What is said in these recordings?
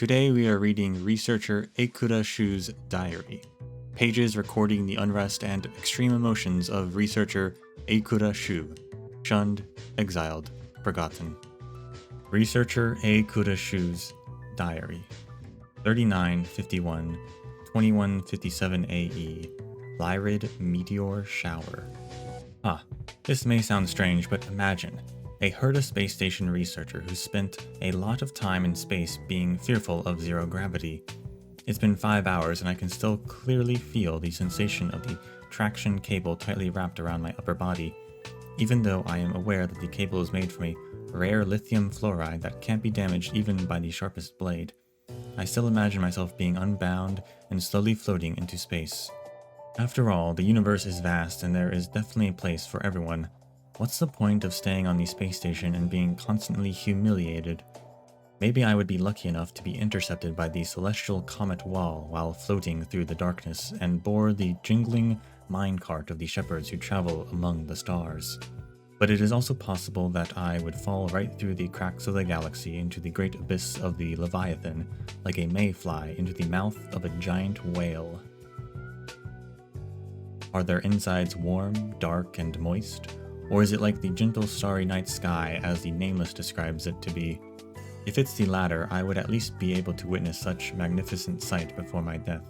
Today we are reading researcher Eikura Shu's diary, pages recording the unrest and extreme emotions of researcher Eikura Shu, shunned, exiled, forgotten. Researcher Eikura Shu's diary, 3951, 2157 AE, Lyrid Meteor Shower. This may sound strange, but imagine a Herta space station researcher who spent a lot of time in space being fearful of zero gravity. It's been 5 hours and I can still clearly feel the sensation of the traction cable tightly wrapped around my upper body, even though I am aware that the cable is made from a rare lithium fluoride that can't be damaged even by the sharpest blade. I still imagine myself being unbound and slowly floating into space. After all, the universe is vast and there is definitely a place for everyone. What's the point of staying on the space station and being constantly humiliated? Maybe I would be lucky enough to be intercepted by the celestial comet wall while floating through the darkness and board the jingling minecart of the shepherds who travel among the stars. But it is also possible that I would fall right through the cracks of the galaxy into the great abyss of the Leviathan, like a mayfly into the mouth of a giant whale. Are their insides warm, dark, and moist? Or is it like the gentle starry night sky as the Nameless describes it to be? If it's the latter, I would at least be able to witness such magnificent sight before my death.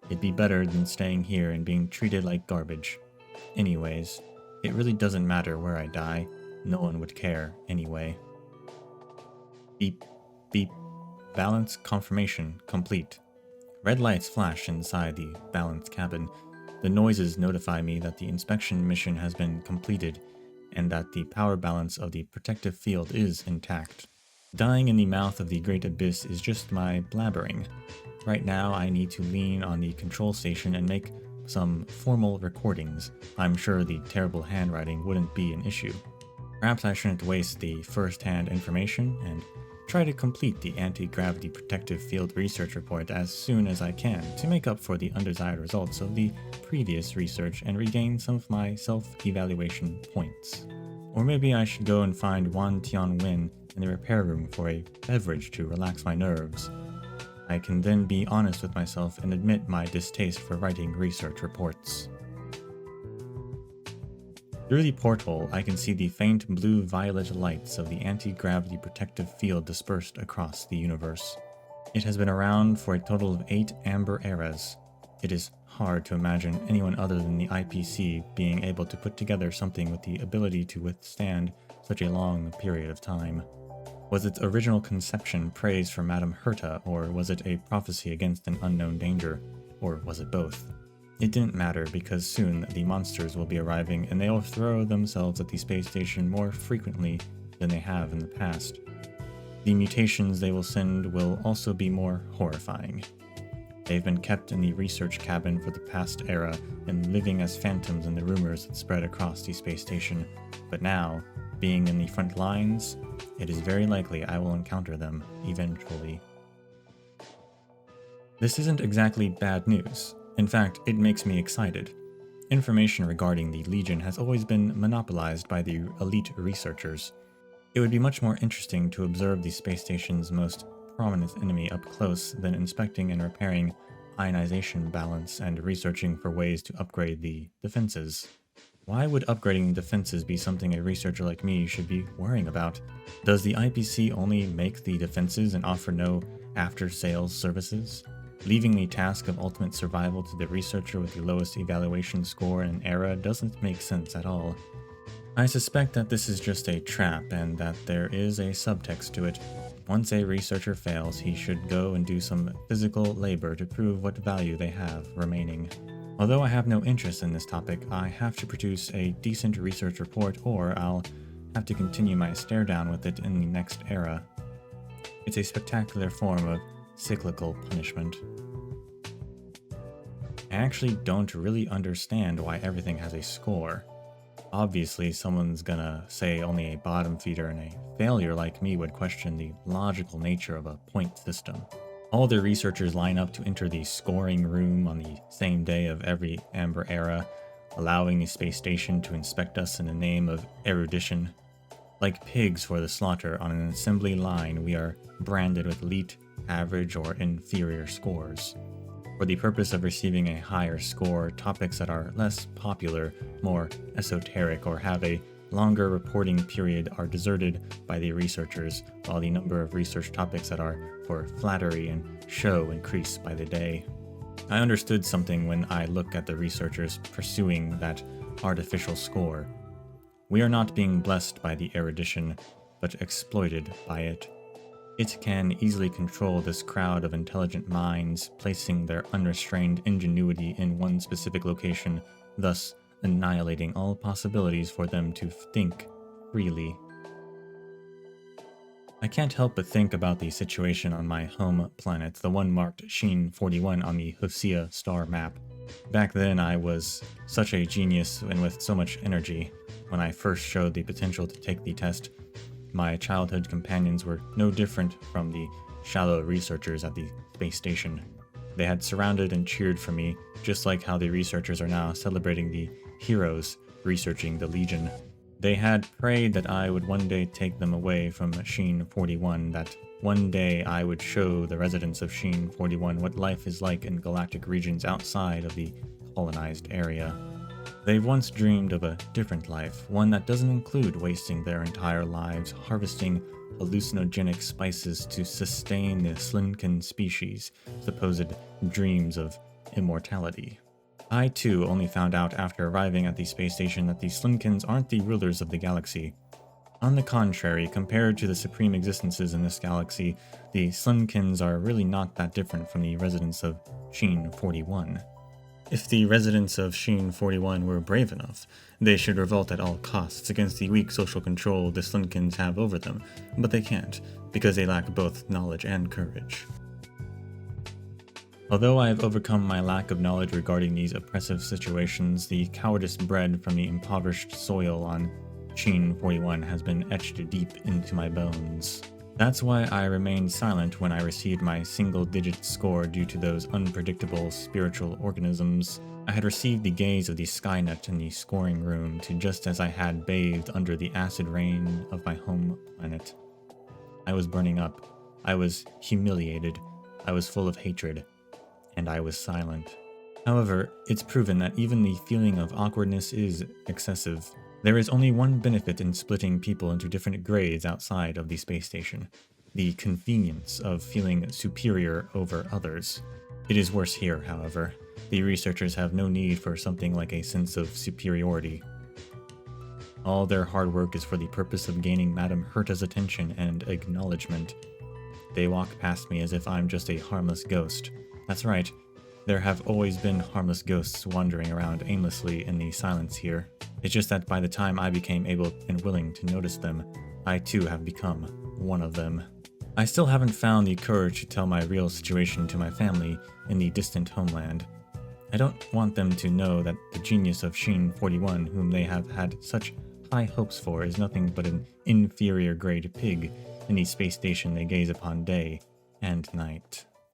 It'd be better than staying here and being treated like garbage. Anyways, it really doesn't matter where I die. No one would care anyway. Beep, beep. Balance confirmation complete. Red lights flash inside the balance cabin. The noises notify me that the inspection mission has been completed and that the power balance of the protective field is intact. Dying in the mouth of the great abyss is just my blabbering. Right now I need to lean on the control station and make some formal recordings. I'm sure the terrible handwriting wouldn't be an issue. Perhaps I shouldn't waste the first-hand information and try to complete the anti-gravity protective field research report as soon as I can to make up for the undesired results of the previous research and regain some of my self-evaluation points. Or maybe I should go and find Wan Tianwen in the repair room for a beverage to relax my nerves. I can then be honest with myself and admit my distaste for writing research reports. Through the porthole, I can see the faint blue-violet lights of the anti-gravity protective field dispersed across the universe. It has been around for a total of 8 amber eras. It is hard to imagine anyone other than the IPC being able to put together something with the ability to withstand such a long period of time. Was its original conception praise for Madame Herta, or was it a prophecy against an unknown danger, or was it both? It didn't matter because soon the monsters will be arriving and they'll throw themselves at the space station more frequently than they have in the past. The mutations they will send will also be more horrifying. They've been kept in the research cabin for the past era and living as phantoms in the rumors that spread across the space station, but now, being in the front lines, it is very likely I will encounter them eventually. This isn't exactly bad news. In fact, it makes me excited. Information regarding the Legion has always been monopolized by the elite researchers. It would be much more interesting to observe the space station's most prominent enemy up close than inspecting and repairing ionization balance and researching for ways to upgrade the defenses. Why would upgrading defenses be something a researcher like me should be worrying about? Does the IPC only make the defenses and offer no after-sales services? Leaving the task of ultimate survival to the researcher with the lowest evaluation score in an era doesn't make sense at all. I suspect that this is just a trap and that there is a subtext to it. Once a researcher fails, he should go and do some physical labor to prove what value they have remaining. Although I have no interest in this topic, I have to produce a decent research report or I'll have to continue my stare down with it in the next era. It's a spectacular form of cyclical punishment. I actually don't really understand why everything has a score. Obviously, someone's gonna say only a bottom feeder and a failure like me would question the logical nature of a point system. All the researchers line up to enter the scoring room on the same day of every Amber Era, allowing the space station to inspect us in the name of erudition. Like pigs for the slaughter on an assembly line, we are branded with elite average or inferior scores. For the purpose of receiving a higher score, topics that are less popular, more esoteric, or have a longer reporting period are deserted by the researchers, while the number of research topics that are for flattery and show increase by the day. I understood something when I look at the researchers pursuing that artificial score. We are not being blessed by the erudition, but exploited by it. It can easily control this crowd of intelligent minds, placing their unrestrained ingenuity in one specific location, thus annihilating all possibilities for them to think freely. I can't help but think about the situation on my home planet, the one marked Sheen 41 on the Hosea star map. Back then I was such a genius and with so much energy. When I first showed the potential to take the test, my childhood companions were no different from the shallow researchers at the space station. They had surrounded and cheered for me, just like how the researchers are now celebrating the heroes researching the Legion. They had prayed that I would one day take them away from Sheen 41, that one day I would show the residents of Sheen 41 what life is like in galactic regions outside of the colonized area. They've once dreamed of a different life, one that doesn't include wasting their entire lives harvesting hallucinogenic spices to sustain the Slinken species' supposed dreams of immortality. I too only found out after arriving at the space station that the Slinkens aren't the rulers of the galaxy. On the contrary, compared to the supreme existences in this galaxy, the Slinkens are really not that different from the residents of Sheen 41. If the residents of Sheen 41 were brave enough, they should revolt at all costs against the weak social control the Slinkens have over them, but they can't, because they lack both knowledge and courage. Although I have overcome my lack of knowledge regarding these oppressive situations, the cowardice bred from the impoverished soil on Sheen 41 has been etched deep into my bones. That's why I remained silent when I received my single-digit score due to those unpredictable spiritual organisms. I had received the gaze of the Skynet in the scoring room to just as I had bathed under the acid rain of my home planet. I was burning up. I was humiliated. I was full of hatred. And I was silent. However, it's proven that even the feeling of awkwardness is excessive. There is only one benefit in splitting people into different grades outside of the space station: the convenience of feeling superior over others. It is worse here, however. The researchers have no need for something like a sense of superiority. All their hard work is for the purpose of gaining Madame Herta's attention and acknowledgement. They walk past me as if I'm just a harmless ghost. That's right, there have always been harmless ghosts wandering around aimlessly in the silence here. It's just that by the time I became able and willing to notice them, I too have become one of them. I still haven't found the courage to tell my real situation to my family in the distant homeland. I don't want them to know that the genius of Sheen 41, whom they have had such high hopes for, is nothing but an inferior grade pig in the space station they gaze upon day and night.